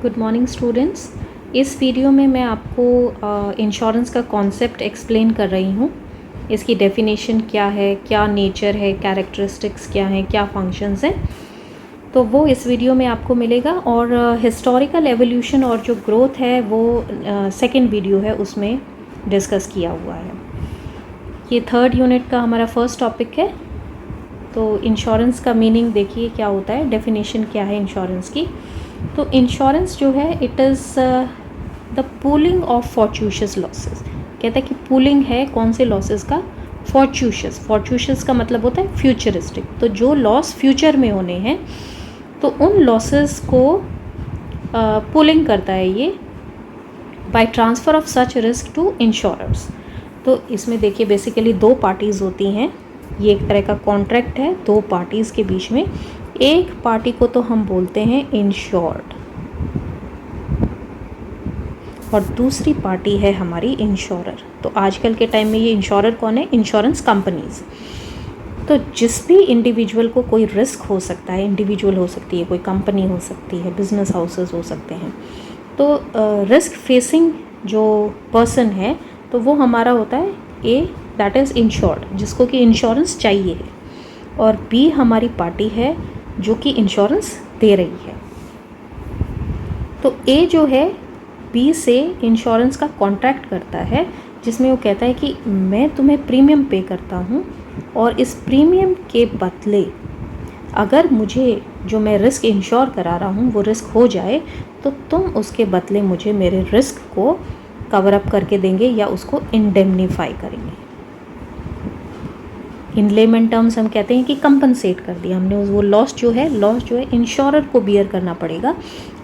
Good morning students. इस video में मैं आपको इंश्योरेंस का कॉन्सेप्ट एक्सप्लेन कर रही हूँ। इसकी डेफिनेशन क्या है, क्या नेचर है, कैरेक्टरिस्टिक्स क्या हैं, क्या फंक्शंस हैं, तो वो इस वीडियो में आपको मिलेगा। और हिस्टोरिकल एवोल्यूशन और जो ग्रोथ है वो सेकंड वीडियो है, उसमें डिस्कस किया हुआ है। ये थर्ड यूनिट का हमारा फर्स्ट टॉपिक है। तो इंश्योरेंस का मीनिंग देखिए क्या होता है, डेफिनेशन क्या है इंश्योरेंस की। तो इंश्योरेंस जो है it is the pooling of fortuitous losses. कहता है कि पूलिंग है कौन से लॉसेस का, फॉर्च्यूशियस का मतलब होता है फ्यूचरिस्टिक। तो जो लॉस फ्यूचर में होने हैं तो उन लॉसेस को पुलिंग करता है ये by transfer of such risk to insurers. तो इसमें देखिए बेसिकली दो पार्टीज़ होती हैं। ये एक तरह का कॉन्ट्रैक्ट है दो पार्टीज़ के बीच में। एक पार्टी को तो हम बोलते हैं इंश्योर्ड और दूसरी पार्टी है हमारी इंश्योरर। तो आजकल के टाइम में ये इंश्योरर कौन है, इंश्योरेंस कंपनीज़। तो जिस भी इंडिविजुअल को कोई रिस्क हो सकता है, इंडिविजुअल हो सकती है, कोई कंपनी हो सकती है, बिजनेस हाउसेस हो सकते हैं, तो रिस्क फेसिंग जो पर्सन है तो वो हमारा होता है ए, दैट इज़ इंश्योर्ड, जिसको कि इंश्योरेंस चाहिए है, और बी हमारी पार्टी है जो कि इंश्योरेंस दे रही है। तो ए जो है बी से इंश्योरेंस का कॉन्ट्रैक्ट करता है, जिसमें वो कहता है कि मैं तुम्हें प्रीमियम पे करता हूँ और इस प्रीमियम के बदले अगर मुझे जो मैं रिस्क इंश्योर करा रहा हूँ वो रिस्क हो जाए तो तुम उसके बदले मुझे मेरे रिस्क को कवर अप करके देंगे या उसको इंडेमनीफाई करेंगे। इन लेमन टर्म्स हम कहते हैं कि कंपनसेट कर दिया हमने, वो लॉस जो है इंश्योरर को बियर करना पड़ेगा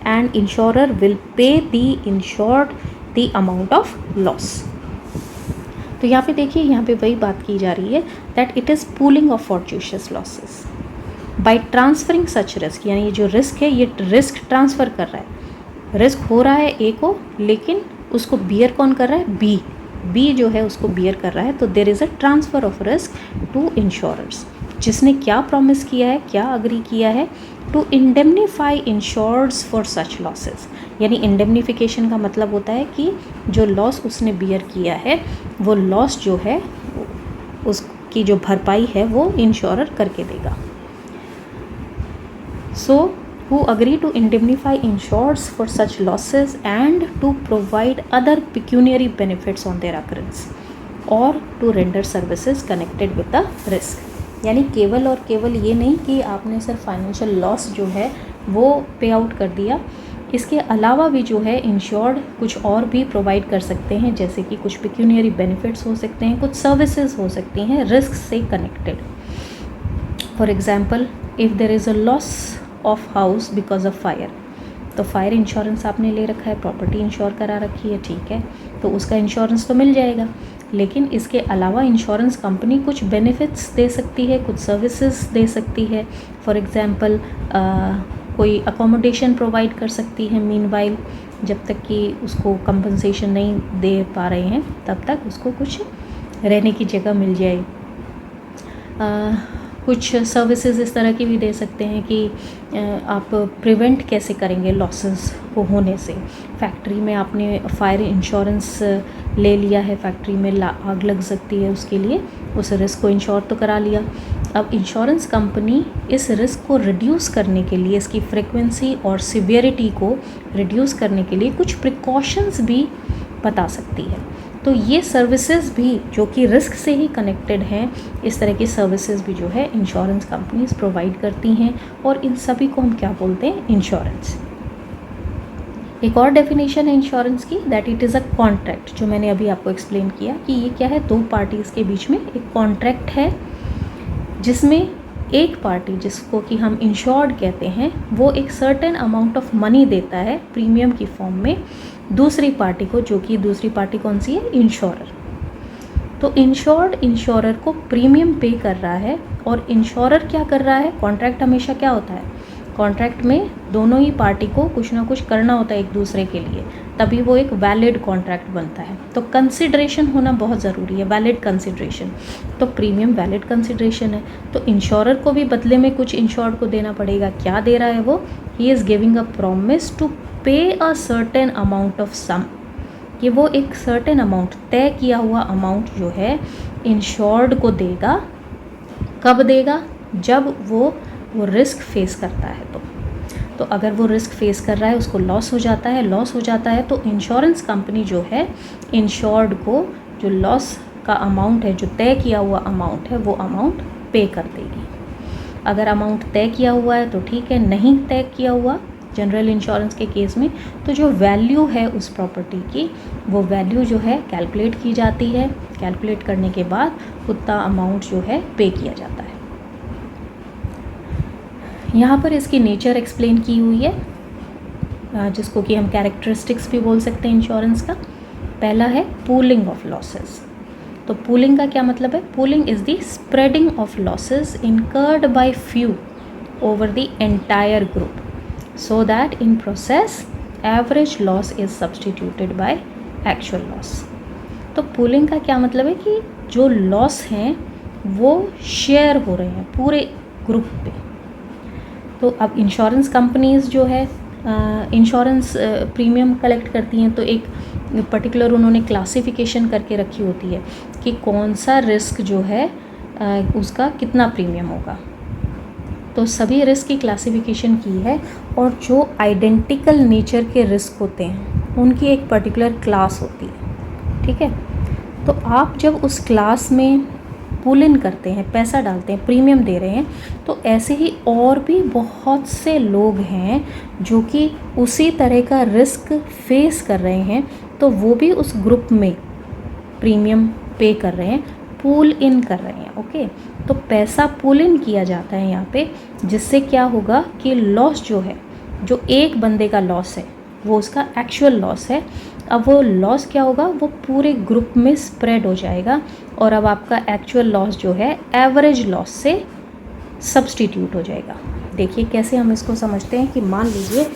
and insurer will pay the insured the amount of loss. तो यहाँ पे देखिए, यहाँ पे वही बात की जा रही है that it is pooling of fortuitous losses by transferring such risk. यानी ये जो रिस्क है ये रिस्क ट्रांसफ़र कर रहा है, रिस्क हो रहा है ए को, लेकिन उसको बियर कौन कर रहा है, बी जो है उसको बियर कर रहा है। तो there is a transfer of risk to insurers, जिसने क्या प्रॉमिस किया है, क्या अग्री किया है, to indemnify insureds for such losses. यानी इंडेमनिफिकेशन का मतलब होता है कि जो लॉस उसने बियर किया है वो लॉस जो है उसकी जो भरपाई है वो इंश्योरर करके देगा। सो who agree to indemnify insureds for such losses and to provide other pecuniary benefits on their occurrence or to render services connected with the risk। यानी केवल और केवल ये नहीं कि आपने सिर्फ फाइनेंशियल लॉस जो है वो पे आउट कर दिया, इसके अलावा भी जो है इंश्योर्ड कुछ और भी प्रोवाइड कर सकते हैं, जैसे कि कुछ पिक्यूनियरी बेनिफिट्स हो सकते हैं, कुछ सर्विसेज हो सकती हैं रिस्क से connected. For example, if there is a loss of house because of fire, तो फायर इंश्योरेंस आपने ले रखा है, प्रॉपर्टी इंश्योर करा रखी है, ठीक है, तो उसका इंश्योरेंस तो मिल जाएगा। लेकिन इसके अलावा इंश्योरेंस कंपनी कुछ बेनिफिट्स दे सकती है, कुछ सर्विसेज दे सकती है। फॉर एग्ज़ाम्पल कोई अकोमोडेशन प्रोवाइड कर सकती है मीनवाइल, जब तक कि उसको कंपनसेशन नहीं दे पा रहे हैं तब तक उसको कुछ रहने की जगह मिल जाए। कुछ सर्विसेज इस तरह की भी दे सकते हैं कि आप प्रिवेंट कैसे करेंगे लॉसेस को होने से। फैक्ट्री में आपने फायर इंश्योरेंस ले लिया है, फैक्ट्री में आग लग सकती है, उसके लिए उस रिस्क को इंश्योर तो करा लिया। अब इंश्योरेंस कंपनी इस रिस्क को रिड्यूस करने के लिए, इसकी फ्रीक्वेंसी और सिवियरिटी को रिड्यूस करने के लिए कुछ प्रिकॉशंस भी बता सकती है। तो ये सर्विसेज भी जो कि रिस्क से ही कनेक्टेड हैं, इस तरह की सर्विसेज भी जो है इंश्योरेंस कंपनीज प्रोवाइड करती हैं, और इन सभी को हम क्या बोलते हैं, इंश्योरेंस। एक और डेफिनेशन है इंश्योरेंस की, that it is a contract, जो मैंने अभी आपको एक्सप्लेन किया कि ये क्या है, दो पार्टीज़ के बीच में एक कॉन्ट्रैक्ट है जिसमें एक पार्टी, जिसको कि हम इंश्योर्ड कहते हैं, वो एक सर्टेन अमाउंट ऑफ मनी देता है प्रीमियम की फॉर्म में दूसरी पार्टी को, जो कि दूसरी पार्टी कौन सी है, इंश्योरर। तो इंश्योर्ड इंश्योरर को प्रीमियम पे कर रहा है, और इंश्योरर क्या कर रहा है, कॉन्ट्रैक्ट हमेशा क्या होता है, कॉन्ट्रैक्ट में दोनों ही पार्टी को कुछ ना कुछ करना होता है एक दूसरे के लिए, तभी वो एक वैलिड कॉन्ट्रैक्ट बनता है। तो कंसिडरेशन होना बहुत ज़रूरी है, वैलिड कंसिडरेशन। तो प्रीमियम वैलिड कंसिडरेशन है, तो इंश्योरर को भी बदले में कुछ इंश्योर्ड को देना पड़ेगा। क्या दे रहा है वो, he is giving a promise to pay a certain amount of sum, कि वो एक सर्टेन अमाउंट, तय किया हुआ अमाउंट जो है इंश्योर्ड को देगा। कब देगा? जब वो रिस्क फेस करता है। तो अगर वो रिस्क फेस कर रहा है, उसको लॉस हो जाता है तो इंश्योरेंस कंपनी जो है इंश्योर्ड को जो लॉस का अमाउंट है, जो तय किया हुआ अमाउंट है, वो अमाउंट पे कर देगी। अगर अमाउंट तय किया हुआ है तो ठीक है, नहीं तय किया हुआ जनरल इंश्योरेंस के केस में तो जो वैल्यू है उस प्रॉपर्टी की, वो वैल्यू जो है कैलकुलेट की जाती है। कैलकुलेट करने के बाद उतना अमाउंट जो है पे किया जाता है। यहाँ पर इसकी नेचर एक्सप्लेन की हुई है, जिसको कि हम कैरेक्टरिस्टिक्स भी बोल सकते हैं इंश्योरेंस का। पहला है पूलिंग ऑफ लॉसेस। तो पूलिंग का क्या मतलब है? Pooling is the spreading of losses incurred by few over the entire group so that in process average loss is substituted by actual loss। तो पूलिंग का क्या मतलब है कि जो लॉस हैं वो शेयर हो रहे हैं पूरे ग्रुप पे। तो अब इंश्योरेंस कंपनीज़ जो है इंश्योरेंस प्रीमियम कलेक्ट करती हैं, तो एक पर्टिकुलर उन्होंने क्लासिफिकेशन करके रखी होती है कि कौन सा रिस्क जो है उसका कितना प्रीमियम होगा। तो सभी रिस्क की क्लासिफिकेशन की है, और जो आइडेंटिकल नेचर के रिस्क होते हैं उनकी एक पर्टिकुलर क्लास होती है, ठीक है। तो आप जब उस क्लास में पुल इन करते हैं, पैसा डालते हैं, प्रीमियम दे रहे हैं, तो ऐसे ही और भी बहुत से लोग हैं जो कि उसी तरह का रिस्क फेस कर रहे हैं, तो वो भी उस ग्रुप में प्रीमियम पे कर रहे हैं, पुल इन कर रहे हैं। ओके, तो पैसा पुल इन किया जाता है यहाँ पे, जिससे क्या होगा कि लॉस जो है, जो एक बंदे का लॉस है वो उसका एक्चुअल लॉस है। अब वो लॉस क्या होगा, वो पूरे ग्रुप में स्प्रेड हो जाएगा, और अब आपका एक्चुअल लॉस जो है एवरेज लॉस से सब्स्टिट्यूट हो जाएगा। देखिए कैसे हम इसको समझते हैं कि मान लीजिए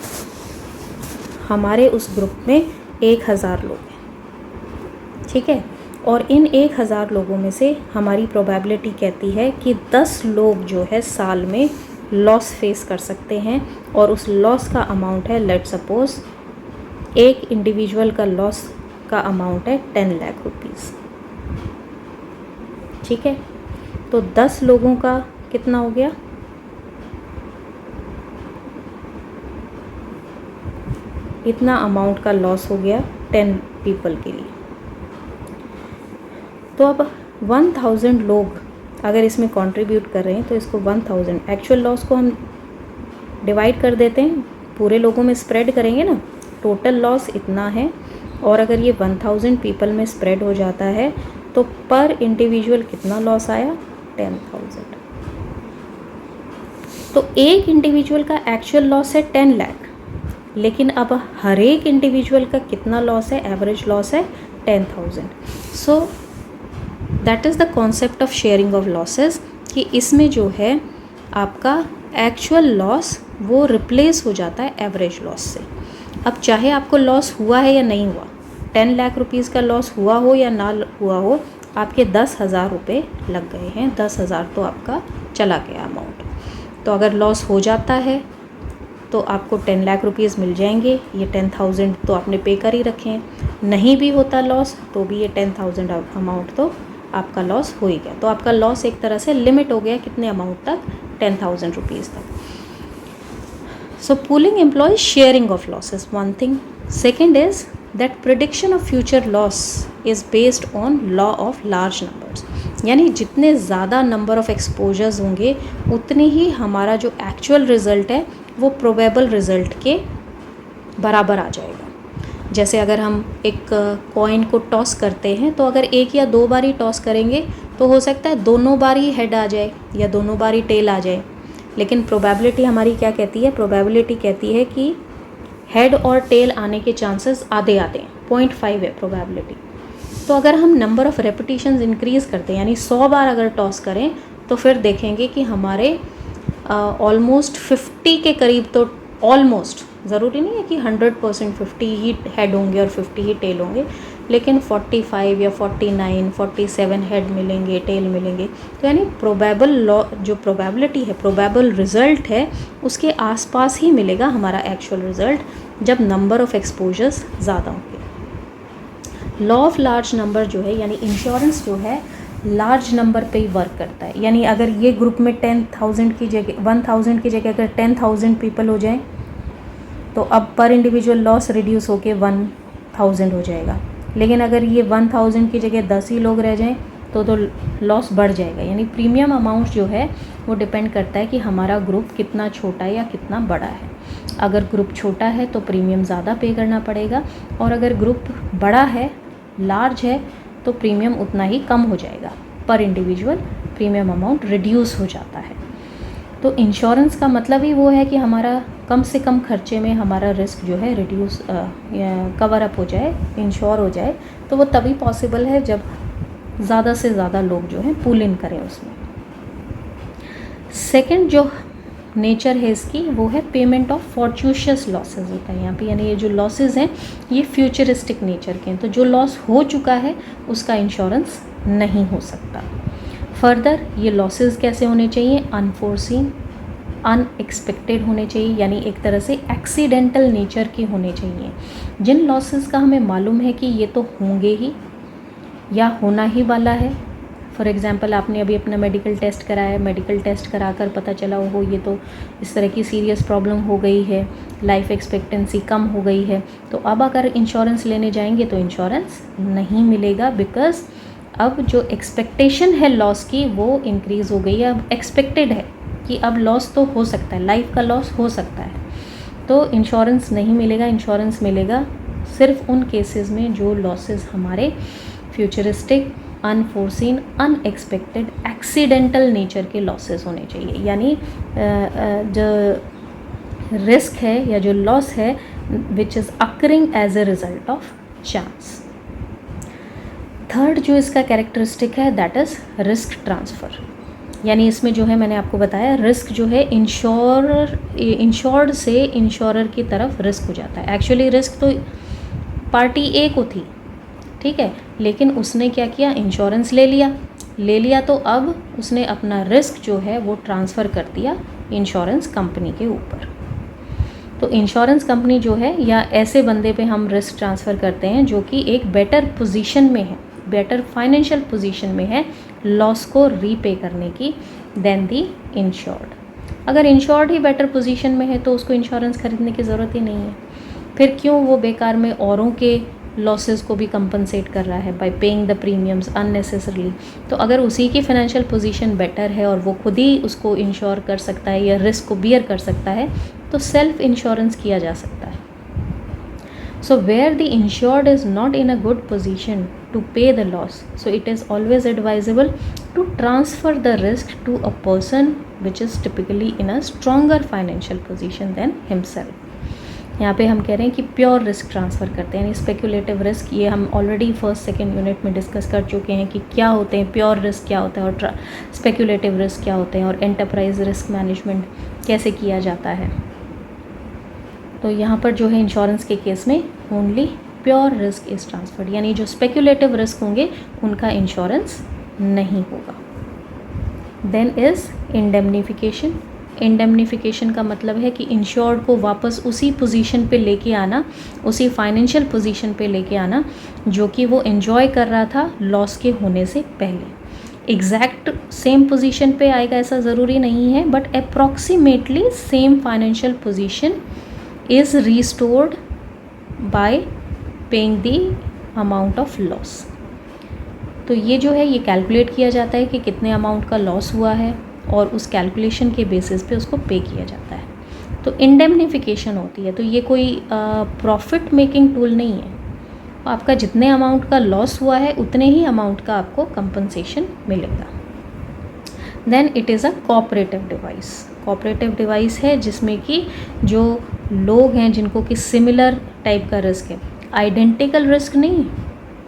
हमारे उस ग्रुप में 1000 लोग हैं, ठीक है, और इन 1000 लोगों में से हमारी प्रोबेबिलिटी कहती है कि 10 लोग जो है साल में लॉस फेस कर सकते हैं, और उस लॉस का अमाउंट है, लेट सपोज एक इंडिविजुअल का लॉस का अमाउंट है 10 लाख रुपीज़, ठीक है। तो 10 लोगों का कितना हो गया, इतना अमाउंट का लॉस हो गया 10 पीपल के लिए। तो अब 1000 लोग अगर इसमें कंट्रीब्यूट कर रहे हैं, तो इसको 1000 एक्चुअल लॉस को हम डिवाइड कर देते हैं, पूरे लोगों में स्प्रेड करेंगे ना, टोटल लॉस इतना है, और अगर ये 1000 पीपल में स्प्रेड हो जाता है तो पर इंडिविजुअल कितना लॉस आया, 10,000। तो एक इंडिविजुअल का एक्चुअल लॉस है 10 लाख, लेकिन अब हर एक इंडिविजुअल का कितना लॉस है, एवरेज लॉस है 10,000। So that is the concept of sharing of losses, कि इसमें जो है आपका एक्चुअल लॉस वो रिप्लेस हो जाता है एवरेज लॉस से। अब चाहे आपको लॉस हुआ है या नहीं हुआ, 10 लाख रुपीज़ का लॉस हुआ हो या ना हुआ हो, आपके 10,000 रुपये लग गए हैं, 10,000 तो आपका चला गया अमाउंट। तो अगर लॉस हो जाता है तो आपको 10 लाख रुपीज़ मिल जाएंगे, ये 10,000 तो आपने पे कर ही रखे हैं। नहीं भी होता लॉस तो भी ये 10,000 अमाउंट तो आपका लॉस हो ही गया। तो आपका लॉस एक तरह से लिमिट हो गया कितने अमाउंट तक, 10,000 रुपीज़ तक। So pooling implies sharing of losses, one thing. Second is that prediction of future loss is based on law of large numbers, यानी जितने ज़्यादा नंबर ऑफ एक्सपोजर्स होंगे उतने ही हमारा जो एक्चुअल रिज़ल्ट है वो प्रोबेबल रिज़ल्ट के बराबर आ जाएगा। जैसे अगर हम एक कॉइन को टॉस करते हैं, तो अगर एक या दो बार ही टॉस करेंगे तो हो सकता है दोनों बार ही हेड आ जाए या दोनों बार ही टेल आ जाए, लेकिन प्रोबेबिलिटी हमारी क्या कहती है, प्रोबेबिलिटी कहती है कि हेड और टेल आने के चांसेस आधे आते हैं, 0.5 है प्रोबेबिलिटी। तो अगर हम नंबर ऑफ़ रेपिटेशंस इंक्रीज़ करते हैं, यानी 100 बार अगर टॉस करें, तो फिर देखेंगे कि हमारे ऑलमोस्ट 50 के करीब, तो ऑलमोस्ट ज़रूरी नहीं है कि 100% 50 ही हेड होंगे और 50 ही टेल होंगे, लेकिन 45 या 49, 47 हेड मिलेंगे, टेल मिलेंगे। तो यानी प्रोबेबल लॉ जो प्रोबेबिलिटी है, प्रोबेबल रिज़ल्ट है, उसके आसपास ही मिलेगा हमारा एक्चुअल रिज़ल्ट जब नंबर ऑफ़ एक्सपोजर्स ज़्यादा होंगे। लॉ ऑफ लार्ज नंबर जो है, यानी इंश्योरेंस जो है लार्ज नंबर पे ही वर्क करता है। यानी अगर ये ग्रुप में 10,000 की जगह 1,000 की जगह अगर 10,000 पीपल हो जाएं तो अब पर इंडिविजुअल लॉस रिड्यूस होके 1,000 हो जाएगा। लेकिन अगर ये 1,000 की जगह 10 ही लोग रह जाएं तो लॉस बढ़ जाएगा। यानी प्रीमियम अमाउंट जो है वो डिपेंड करता है कि हमारा ग्रुप कितना छोटा या कितना बड़ा है। अगर ग्रुप छोटा है तो प्रीमियम ज़्यादा पे करना पड़ेगा, और अगर ग्रुप बड़ा है, लार्ज है, तो प्रीमियम उतना ही कम हो जाएगा। पर इंडिविजुअल प्रीमियम अमाउंट रिड्यूस हो जाता है। तो इंश्योरेंस का मतलब ही वो है कि हमारा कम से कम खर्चे में हमारा रिस्क जो है रिड्यूस कवर अप हो जाए, इंश्योर हो जाए। तो वो तभी पॉसिबल है जब ज़्यादा से ज़्यादा लोग जो हैं पूल इन करें उसमें। सेकंड जो नेचर है इसकी वो है पेमेंट ऑफ फॉर्च्यूशियस लॉसेस होता है यहाँ पे। यानी ये जो लॉसेस हैं ये फ्यूचरिस्टिक नेचर के हैं। तो जो लॉस हो चुका है उसका इंश्योरेंस नहीं हो सकता। फर्दर ये लॉसेस कैसे होने चाहिए? अनफोर्सीन, अनएक्सपेक्टेड होने चाहिए, यानी एक तरह से एक्सीडेंटल नेचर के होने चाहिए। जिन लॉसेस का हमें मालूम है कि ये तो होंगे ही या होना ही वाला है। फॉर एग्ज़ाम्पल आपने अभी अपना मेडिकल टेस्ट कराया, मेडिकल टेस्ट कराकर पता चला हो ये तो इस तरह की सीरियस प्रॉब्लम हो गई है, लाइफ एक्सपेक्टेंसी कम हो गई है, तो अब अगर इंश्योरेंस लेने जाएंगे तो इंश्योरेंस नहीं मिलेगा। बिकॉज़ अब जो एक्सपेक्टेशन है लॉस की वो इंक्रीज़ हो गई है। अब एक्सपेक्टेड है कि अब लॉस तो हो सकता है, लाइफ का लॉस हो सकता है, तो इंश्योरेंस नहीं मिलेगा। इंश्योरेंस मिलेगा सिर्फ उन केसेस में जो लॉसेस हमारे futuristic, unforeseen, unexpected, accidental nature के लॉसेस होने चाहिए। यानी जो रिस्क है या जो लॉस है which is occurring as a result of chance. Third जो इसका कैरेक्टरिस्टिक है दैट इज़ रिस्क ट्रांसफ़र। यानी इसमें जो है मैंने आपको बताया रिस्क जो है इंश्योर्ड से इंश्योरर की तरफ रिस्क हो जाता है। एक्चुअली रिस्क तो पार्टी ए को थी, ठीक है, लेकिन उसने क्या किया? इंश्योरेंस ले लिया तो अब उसने अपना रिस्क जो है वो ट्रांसफ़र कर दिया इंश्योरेंस कंपनी के ऊपर। तो इंश्योरेंस कंपनी जो है या ऐसे बंदे पे हम रिस्क ट्रांसफ़र करते हैं जो कि एक बेटर पोजीशन में है, बेटर फाइनेंशियल पोजीशन में है लॉस को रीपे करने की देन दी इंश्योर्ड। अगर इंश्योर्ड ही बेटर पोजीशन में है तो उसको इंश्योरेंस खरीदने की ज़रूरत ही नहीं है। फिर क्यों वो बेकार में औरों के लॉसेस को भी कंपनसेट कर रहा है bye paying the premiums unnecessarily. तो अगर उसी की फाइनेंशियल पोजीशन बेटर है और वो खुद ही उसको इंश्योर कर सकता है या रिस्क को बियर कर सकता है तो सेल्फ इंश्योरेंस किया जा सकता है। So where the insured is not in a good position to pay the loss, so it is always advisable to transfer the risk to a person which is typically in a stronger financial position than himself. यहाँ पे हम कह रहे हैं कि pure risk transfer करते हैं, यानी स्पेकुलेटिव रिस्क। ये हम ऑलरेडी फर्स्ट सेकेंड यूनिट में डिस्कस कर चुके हैं कि क्या होते हैं, प्योर रिस्क क्या होता है और स्पेकुलेटिव रिस्क क्या होते हैं और एंटरप्राइज रिस्क मैनेजमेंट कैसे किया जाता है। तो यहाँ पर जो है इंश्योरेंस के केस में only pure risk is transferred, यानी जो स्पेकुलेटिव रिस्क होंगे उनका इंश्योरेंस नहीं होगा। Then is indemnification. इंडेमनिफिकेशन का मतलब है कि इंश्योर्ड को वापस उसी पोजीशन पे लेके आना, उसी फाइनेंशियल पोजीशन पे लेके आना जो कि वो एंजॉय कर रहा था लॉस के होने से पहले। एग्जैक्ट सेम पोजीशन पे आएगा ऐसा ज़रूरी नहीं है, but approximately same financial position is restored by paying the amount of loss। तो ये जो है ये कैलकुलेट किया जाता है कि कितने अमाउंट का लॉस हुआ है और उस कैलकुलेशन के बेसिस पे उसको पे किया जाता है। तो इंडेमनिफिकेशन होती है। तो ये कोई प्रॉफिट मेकिंग टूल नहीं है। आपका जितने अमाउंट का लॉस हुआ है उतने ही अमाउंट का आपको कंपनसेशन मिलेगा। Then it is a cooperative device. Cooperative device है जिसमें कि जो लोग हैं जिनको कि सिमिलर टाइप का रिस्क है, आइडेंटिकल रिस्क नहीं,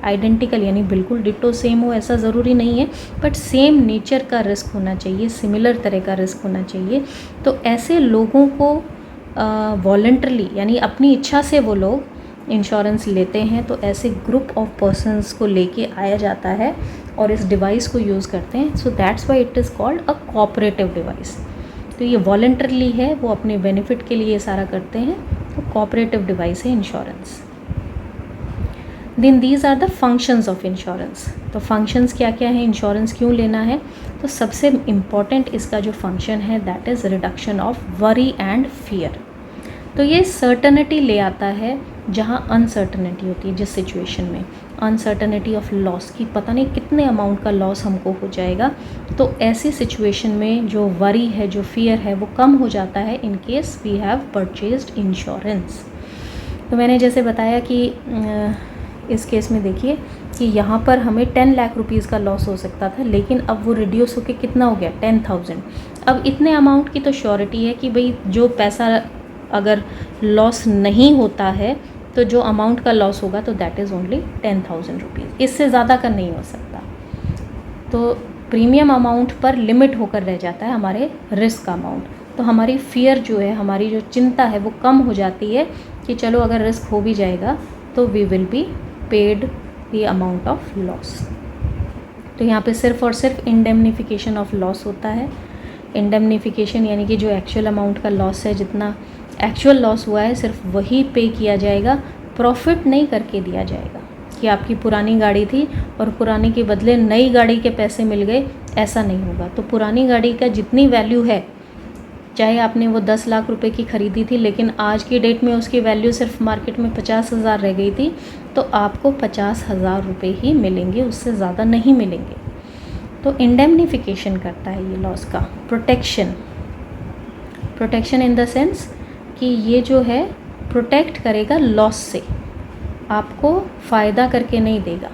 आइडेंटिकल यानी बिल्कुल डिटो सेम हो ऐसा ज़रूरी नहीं है, बट सेम नेचर का रिस्क होना चाहिए, सिमिलर तरह का रिस्क होना चाहिए। तो ऐसे लोगों को वॉलंटरली यानी अपनी इच्छा से वो लोग इंश्योरेंस लेते हैं तो ऐसे ग्रुप ऑफ पर्सन्स को लेके आया जाता है और इस डिवाइस को यूज़ करते हैं. So that's why it is called a cooperative device. तो ये वॉलंटरली है, वो अपने बेनिफिट के लिए सारा करते हैं. तो कोऑपरेटिव डिवाइस है insurance. Then these are the functions of insurance. तो फंक्शंस क्या क्या है, इंश्योरेंस क्यों लेना है. तो सबसे इम्पॉर्टेंट इसका जो फंक्शन है that is reduction of worry and fear. तो ये सर्टनिटी ले आता है जहाँ अनसर्टनिटी होती है. जिस सिचुएशन में अनसर्टनिटी ऑफ लॉस की पता नहीं कितने अमाउंट का लॉस हमको हो जाएगा, तो ऐसी सिचुएशन में जो वरी है, जो फियर है, वो कम हो जाता है in case we have purchased insurance. तो मैंने जैसे बताया कि इस केस में देखिए कि यहाँ पर हमें 10 लाख रुपीज़ का लॉस हो सकता था, लेकिन अब वो रिड्यूस होकर कितना हो गया, 10,000. अब इतने अमाउंट की तो श्योरिटी है कि भाई जो पैसा अगर लॉस नहीं होता है तो जो अमाउंट का लॉस होगा तो दैट इज़ ओनली 10,000 रुपीज़. इससे ज़्यादा का नहीं हो सकता. तो प्रीमियम अमाउंट पर लिमिट होकर रह जाता है हमारे रिस्क का अमाउंट. तो हमारी फियर जो है, हमारी जो चिंता है वो कम हो जाती है कि चलो अगर रिस्क हो भी जाएगा तो we will be paid the amount of loss. तो यहाँ पे सिर्फ और सिर्फ इंडेमनिफिकेशन ऑफ लॉस होता है. इंडेमनिफिकेशन यानी कि जो एक्चुअल अमाउंट का लॉस है, जितना एक्चुअल लॉस हुआ है सिर्फ वही पे किया जाएगा. प्रॉफिट नहीं करके दिया जाएगा कि आपकी पुरानी गाड़ी थी और पुरानी के बदले नई गाड़ी के पैसे मिल गए, ऐसा नहीं होगा. तो पुरानी गाड़ी का जितनी वैल्यू है, चाहे आपने वो 10 लाख रुपए की ख़रीदी थी लेकिन आज की डेट में उसकी वैल्यू सिर्फ मार्केट में 50,000 रह गई थी, तो आपको 50,000 रुपये ही मिलेंगे, उससे ज़्यादा नहीं मिलेंगे. तो इंडेमनिफिकेशन करता है ये लॉस का. Protection, protection in the sense कि ये जो है प्रोटेक्ट करेगा लॉस से, आपको फ़ायदा करके नहीं देगा.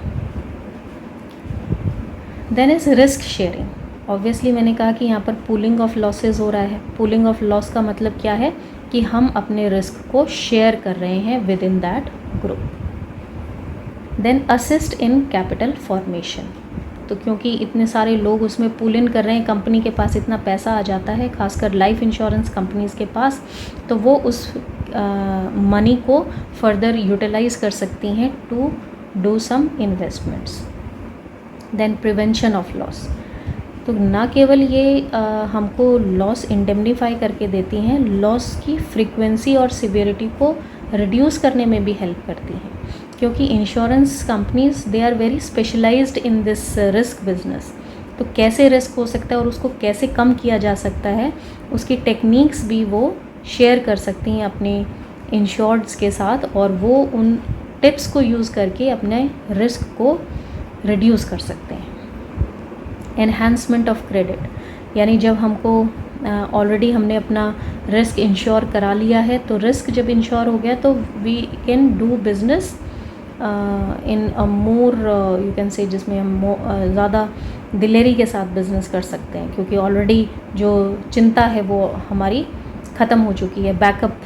Then is risk sharing. Obviously मैंने कहा कि यहाँ पर पूलिंग ऑफ लॉसेस हो रहा है. पूलिंग ऑफ लॉस का मतलब क्या है कि हम अपने रिस्क को शेयर कर रहे हैं within that group. Then assist in capital formation. तो क्योंकि इतने सारे लोग उसमें पुल इन कर रहे हैं, कंपनी के पास इतना पैसा आ जाता है, खासकर लाइफ इंश्योरेंस कंपनीज़ के पास, तो वो उस मनी को फर्दर यूटिलाइज कर सकती हैं to do some investments. Then prevention of loss. तो ना केवल ये हमको लॉस इंडेमनीफाई करके देती हैं, लॉस की फ्रीक्वेंसी और सिवियरिटी को रिड्यूस करने में भी हेल्प करती हैं, क्योंकि insurance companies they are very specialized in this risk business. तो कैसे रिस्क हो सकता है और उसको कैसे कम किया जा सकता है, उसकी टेक्निक्स भी वो शेयर कर सकती हैं अपने इंश्योर्ड्स के साथ, और वो उन टिप्स को यूज़ करके अपने रिस्क को रिड्यूस कर सकते हैं. एनहांसमेंट ऑफ क्रेडिट, यानी जब हमको ऑलरेडी हमने अपना रिस्क इंश्योर करा लिया है, तो रिस्क जब इंश्योर हो गया तो we can do business in a more you can say, जिसमें हम ज़्यादा दिलेरी के साथ बिज़नेस कर सकते हैं, क्योंकि ऑलरेडी जो चिंता है वो हमारी ख़त्म हो चुकी है. बैकअप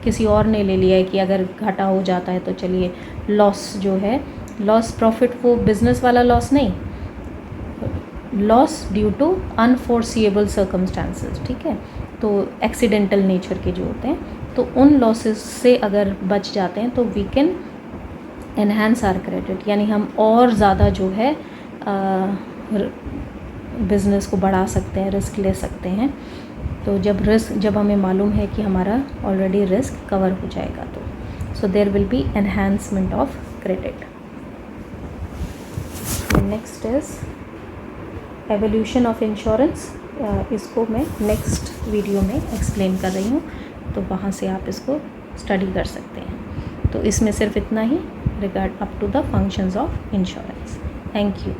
किसी और ने ले लिया है कि अगर घाटा हो जाता है तो चलिए लॉस जो है, लॉस प्रॉफिट वो बिज़नेस वाला लॉस नहीं, लॉस ड्यू टू अनफोर्सिएबल सर्कमस्टांसेस. ठीक है, तो एक्सीडेंटल नेचर के जो होते हैं, तो उन लॉसेस से अगर बच जाते हैं तो we can enhance our credit, यानी हम और ज़्यादा जो है बिज़नेस को बढ़ा सकते हैं, रिस्क ले सकते हैं. तो जब हमें मालूम है कि हमारा ऑलरेडी रिस्क कवर हो जाएगा, तो so there will be enhancement of credit. Next is evolution of insurance. इसको मैं नेक्स्ट वीडियो में एक्सप्लेन कर रही हूँ, तो वहाँ से आप इसको स्टडी कर सकते हैं. तो इसमें सिर्फ इतना ही regard up to the functions of insurance. Thank you.